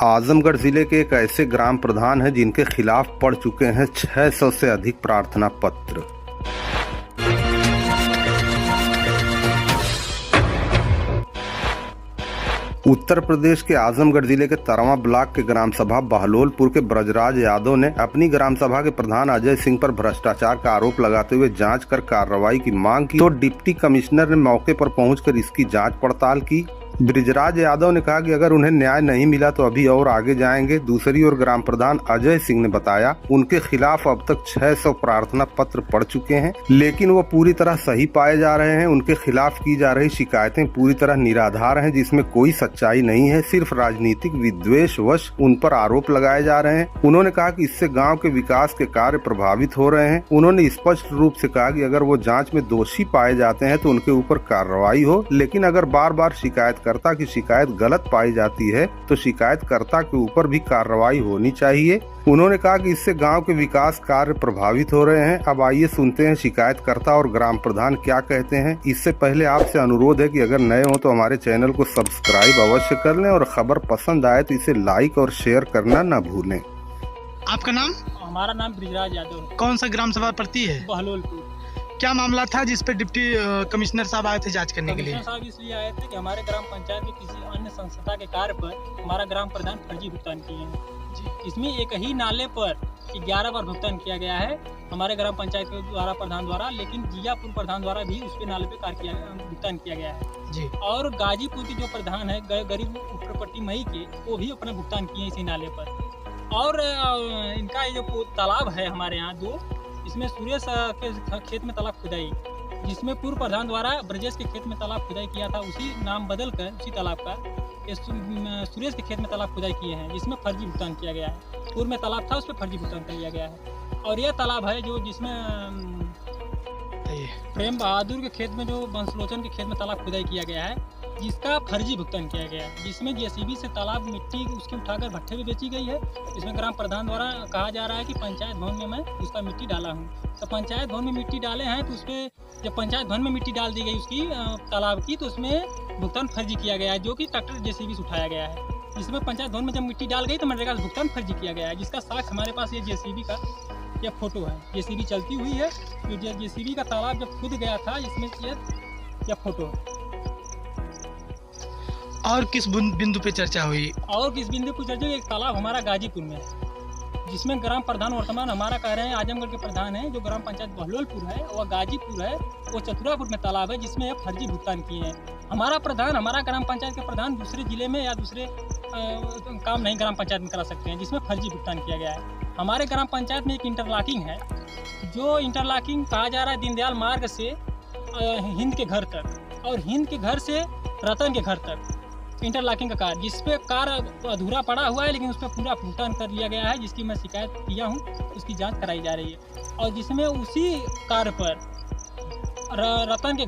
आजमगढ़ जिले के एक ऐसे ग्राम प्रधान हैं जिनके खिलाफ पड़ चुके हैं 600 से अधिक प्रार्थना पत्र। उत्तर प्रदेश के आजमगढ़ जिले के तरवा ब्लॉक के ग्राम सभा बहलोलपुर के ब्रजराज यादव ने अपनी ग्राम सभा के प्रधान अजय सिंह पर भ्रष्टाचार का आरोप लगाते हुए जांच कर कार्रवाई की मांग की, तो डिप्टी कमिश्नर ने मौके पर पहुंचकर इसकी जांच पड़ताल की। ब्रजराज यादव ने कहा कि अगर उन्हें न्याय नहीं मिला तो अभी और आगे जाएंगे। दूसरी ओर ग्राम प्रधान अजय सिंह ने बताया उनके खिलाफ अब तक 600 प्रार्थना पत्र पड़ चुके हैं, लेकिन वो पूरी तरह सही पाए जा रहे हैं। उनके खिलाफ की जा रही शिकायतें पूरी तरह निराधार हैं, जिसमें कोई सच्चाई नहीं है, सिर्फ राजनीतिक विद्वेषवश उन पर आरोप लगाए जा रहे हैं। उन्होंने कहा कि इससे गाँव के विकास के कार्य प्रभावित हो रहे हैं। उन्होंने स्पष्ट रूप से कहा कि अगर वो जाँच में दोषी पाए जाते हैं तो उनके ऊपर कार्रवाई हो, लेकिन अगर बार बार शिकायतकर्ता की शिकायत गलत पाई जाती है तो शिकायतकर्ता के ऊपर भी कार्रवाई होनी चाहिए। उन्होंने कहा कि इससे गांव के विकास कार्य प्रभावित हो रहे हैं। अब आइए सुनते हैं शिकायतकर्ता और ग्राम प्रधान क्या कहते हैं। इससे पहले आपसे अनुरोध है कि अगर नए हो तो हमारे चैनल को सब्सक्राइब अवश्य कर लें और खबर पसंद आए तो इसे लाइक और शेयर करना न भूलें। आपका नाम? हमारा नाम ब्रजराज यादव। कौन सा ग्राम सभा प्रति है? बहलोलपुर। क्या मामला था जिस पे डिप्टी कमिश्नर साहब आए थे जांच करने के लिए? कमिश्नर साहब इसलिए आए थे कि हमारे ग्राम पंचायत के किसी अन्य संस्था के कार्य पर हमारा ग्राम प्रधान फर्जी भुगतान किए हैं। इसमें एक ही नाले पर 11 बार भुगतान किया गया है हमारे ग्राम पंचायत के द्वारा प्रधान द्वारा, लेकिन जियापुर प्रधान द्वारा भी उस पे नाले पे भुगतान किया गया है जी। और गाजीपुर के जो प्रधान है गरीब उपरपट्टी मई के, वो भी अपना भुगतान किए इसी नाले पर। और इनका ये जो तालाब है हमारे यहाँ दो, इसमें सुरेश के खेत में तालाब खुदाई, जिसमें पूर्व प्रधान द्वारा ब्रजेश के खेत में तालाब खुदाई किया था, उसी नाम बदल कर उसी तालाब का सुरेश के खेत में तालाब खुदाई किए हैं, जिसमें फर्जी भुगतान किया गया है। पूर्व में तालाब था, उस पर फर्जी भुगतान कर लिया गया है। और यह तालाब है जो जिसमें प्रेम बहादुर के खेत में जो बंसलोचन के खेत में तालाब खुदाई किया गया है, जिसका फर्जी भुगतान किया गया है, जिसमें जेसीबी से तालाब मिट्टी उसकी उठाकर भट्ठे में बेची गई है। इसमें ग्राम प्रधान द्वारा कहा जा रहा है कि पंचायत भवन में मैं उसका मिट्टी डाला हूं। तो पंचायत भवन में मिट्टी डाले हैं तो उस पर जब पंचायत भवन में मिट्टी डाल दी गई उसकी तालाब की, तो उसमें भुगतान फर्जी किया गया है, जो कि ट्रैक्टर जेसीबी से उठाया गया है। जिसमें पंचायत भवन में जब मिट्टी डाल गई तो मनरेगा से भुगतान फर्जी किया गया है, जिसका साक्ष्य हमारे पास ये जेसीबी का यह फोटो है। जेसीबी चलती हुई है, तो जेसीबी का तालाब जब खुद गया था, इसमें यह फोटो है। और किस बिंदु पे चर्चा हुई? और किस बिंदु पर चर्चा हुई? एक तालाब हमारा गाजीपुर में है, जिसमें ग्राम प्रधान वर्तमान हमारा कह रहे हैं आजमगढ़ के प्रधान है। जो ग्राम पंचायत बहलोलपुर है वह गाजीपुर है, वो चतुरापुर में तालाब है, जिसमें यह फर्जी भुगतान किए हैं। हमारा प्रधान, हमारा ग्राम पंचायत के प्रधान दूसरे जिले में या दूसरे काम नहीं ग्राम पंचायत में करा सकते हैं, जिसमें फर्जी भुगतान किया गया है। हमारे ग्राम पंचायत में एक इंटरलॉकिंग है, जो इंटरलॉकिंग कहा जा रहा है दीनदयाल मार्ग से हिंद के घर तक और हिंद के घर से रतन के घर तक इंटरलॉकिंग का कार्य, जिस पे कार्य अधूरा पड़ा हुआ है, लेकिन उस पर पूरा भुगतान कर लिया गया है, जिसकी मैं शिकायत किया हूँ, उसकी जांच कराई जा रही है। और जिसमें उसी कार्य पर रतन के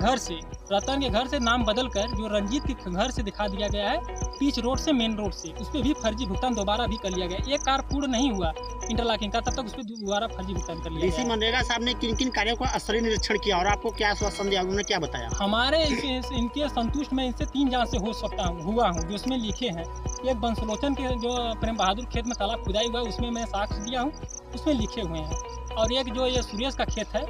घर से नाम बदलकर जो रंजीत के घर से दिखा दिया गया है, पीच रोड से मेन रोड से, उस पर भी फर्जी भुगतान दोबारा भी कर लिया गया। एक कार्य पूर्ण नहीं हुआ इंटरलॉकिंग का, तब तक उस पर दोबारा फर्जी भुगतान कर लिया गया। मनरेगा साहब ने किन किन कार्यों का स्तरीय निरीक्षण किया और आपको क्या आश्वासन दिया, उन्होंने क्या बताया? हमारे इनके संतुष्ट में इनसे 3 जांच से हुआ हूँ, जो इसमें लिखे हैं। एक बंसलोचन के जो प्रेम बहादुर खेत में तालाब खुदाई हुआ, उसमें मैं साक्ष्य दिया हूँ, उसमें लिखे हुए हैं। और एक जो ये सुरेश का खेत है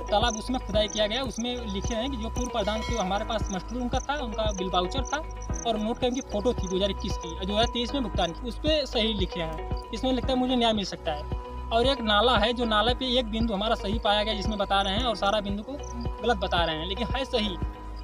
तालाब, उसमें खुदाई किया गया, उसमें लिखे हैं कि जो पूर्व प्रधान के हमारे पास मस्टर उनका था, उनका बिल वाउचर था और नोट टाइम की फोटो थी 2021 की, 2023 में भुगतान की, उस पर सही लिखे हैं। इसमें लगता है मुझे न्याय मिल सकता है। और एक नाला है, जो नाले पे एक बिंदु हमारा सही पाया गया, जिसमें बता रहे हैं, और सारा बिंदु को गलत बता रहे हैं, लेकिन है सही।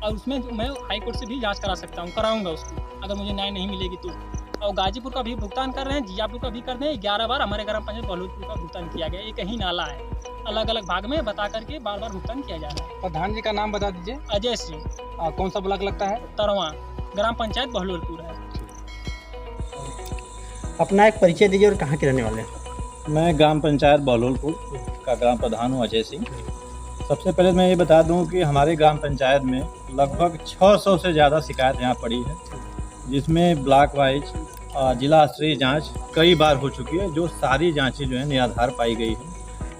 और उसमें मैं हाईकोर्ट से भी जाँच करा सकता हूँ, कराऊँगा उसको, अगर मुझे न्याय नहीं मिलेगी तो। और गाजीपुर का भी भुगतान कर रहे हैं, जियापुर का भी कर रहे हैं। 11 बार हमारे ग्राम पंचायत बहलोलपुर का भुगतान किया गया। एक ही नाला है, अलग अलग भाग में बता करके बार बार भुगतान किया जा रहा है। प्रधान जी का नाम बता दीजिए। अजय सिंह। कौन सा ब्लॉक लगता है? तरवा, ग्राम पंचायत बहलोलपुर है। अपना एक परिचय दीजिए और कहाँ के रहने वाले हैं? मैं ग्राम पंचायत बहलोलपुर का ग्राम प्रधान हूँ, अजय सिंह। सबसे पहले मैं ये बता दूं कि हमारे ग्राम पंचायत में लगभग 600 से ज़्यादा शिकायत यहाँ पड़ी है, जिसमें ब्लॉक वाइज जिला स्तरीय जांच कई बार हो चुकी है, जो सारी जांचें जो है निराधार पाई गई है।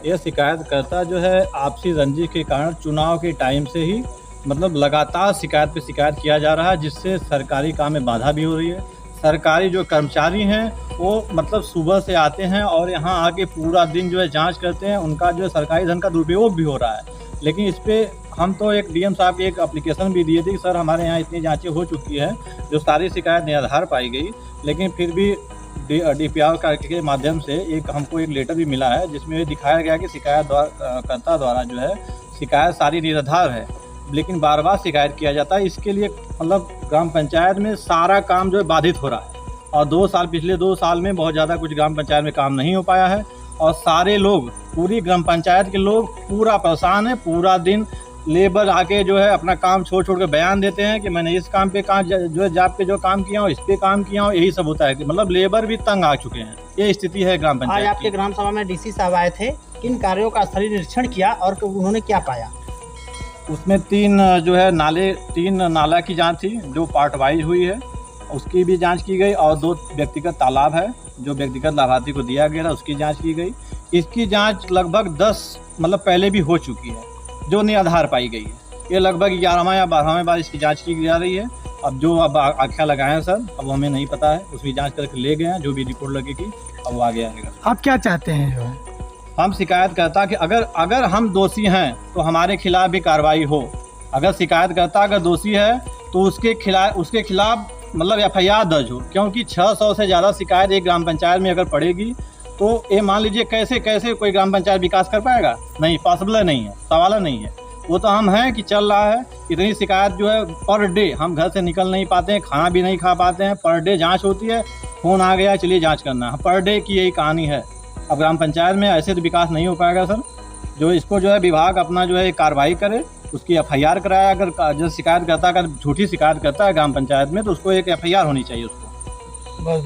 यह शिकायतकर्ता जो है आपसी रंजिश के कारण चुनाव के टाइम से ही मतलब लगातार शिकायत पे शिकायत किया जा रहा है, जिससे सरकारी काम में बाधा भी हो रही है। सरकारी जो कर्मचारी हैं वो मतलब सुबह से आते हैं और यहाँ आके पूरा दिन जो है जांच करते हैं। उनका जो है सरकारी धन का दुरुपयोग भी हो रहा है। लेकिन इस पे हम तो एक डीएम साहब की एक एप्लीकेशन भी दिए थे कि सर हमारे यहाँ इतनी जांचें हो चुकी है जो सारी शिकायत निराधार पाई गई, लेकिन फिर भी DPR के माध्यम से हमको एक लेटर भी मिला है जिसमें ये दिखाया गया कि कर्ता द्वारा जो है शिकायत सारी निराधार है, लेकिन बार बार शिकायत किया जाता है। इसके लिए मतलब ग्राम पंचायत में सारा काम जो है बाधित हो रहा है और पिछले 2 साल में बहुत ज़्यादा कुछ ग्राम पंचायत में काम नहीं हो पाया है और सारे लोग, पूरी ग्राम पंचायत के लोग पूरा परेशान है। पूरा दिन लेबर आके जो है अपना काम छोड़ के बयान देते हैं कि मैंने इस काम पे जो है जाप पे जो काम किया हूँ, इस पे काम किया हूँ, यही सब होता है कि मतलब लेबर भी तंग आ चुके हैं। ये स्थिति है ग्राम पंचायत आज आपके ग्राम सभा में DC साहब आए थे, किन कार्यों का स्थलीय निरीक्षण किया और उन्होंने क्या पाया? उसमें 3 नाला की जांच थी जो पार्ट वाइज हुई है, उसकी भी जांच की गई और 2 व्यक्तिगत तालाब है जो व्यक्तिगत लाभार्थी को दिया गया, उसकी जांच की गई। इसकी जांच लगभग 10 मतलब पहले भी हो चुकी है जो निराधार पाई गई है। ये लगभग 11वां या 12वां बार इसकी जांच की जा रही है। अब जो आख्या लगाए हैं सर, अब हमें नहीं पता है, उसकी जांच करके ले गए हैं, जो भी रिपोर्ट लगेगी अब वो आगे आएगा। आप क्या चाहते हैं जो है? हम शिकायत करता कि अगर हम दोषी हैं तो हमारे खिलाफ भी कार्रवाई हो। अगर शिकायत करता अगर दोषी है तो उसके खिलाफ मतलब FIR दर्ज हो, क्योंकि 600 से ज़्यादा शिकायत एक ग्राम पंचायत में अगर पड़ेगी तो ये मान लीजिए कैसे कोई ग्राम पंचायत विकास कर पाएगा? नहीं, पॉसिबल नहीं है, सवाल नहीं है। वो तो हम हैं कि चल रहा है, इतनी शिकायत जो है पर डे, हम घर से निकल नहीं पाते हैं, खाना भी नहीं खा पाते हैं, पर डे जांच होती है, फ़ोन आ गया चलिए जांच करना है, पर डे की यही कहानी है। अब ग्राम पंचायत में ऐसे तो विकास नहीं हो पाएगा सर। जो इसको जो है विभाग अपना जो है कार्रवाई करे, उसकी FIR कराया। अगर जो शिकायत करता, अगर झूठी शिकायत करता है ग्राम पंचायत में तो उसको एक FIR होनी चाहिए उसको। बहुत